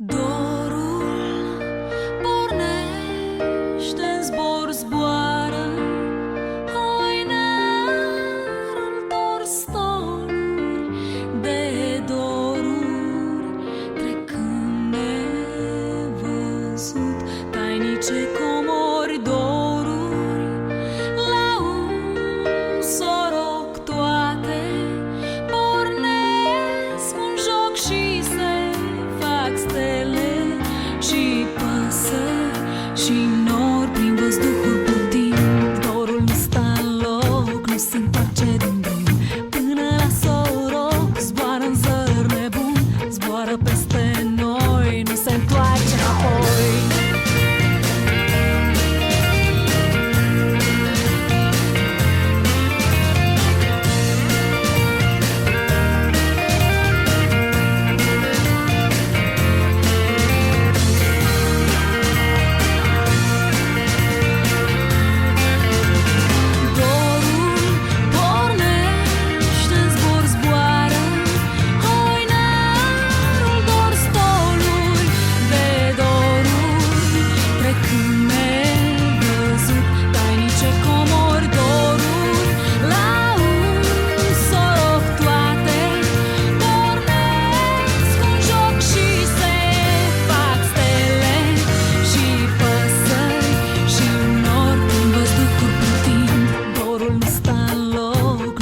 Dorul pornește în zbor, zboară hoinar-l dor stoluri de doruri, trecând nevăzut, tainice comori, doruri la un soroc toate pornesc un joc și se fac stele și păsări și nori prin văzduhul plutind. Dorul nu stă în loc, nu se întoarce din drum, până la soroc zboară în zăr nebun, zboară peste noi, nu se întoarce înapoi.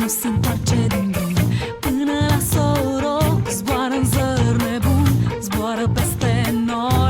Se întoarce din drum, până la soroc zboară în zăr nebun, zboară peste noi.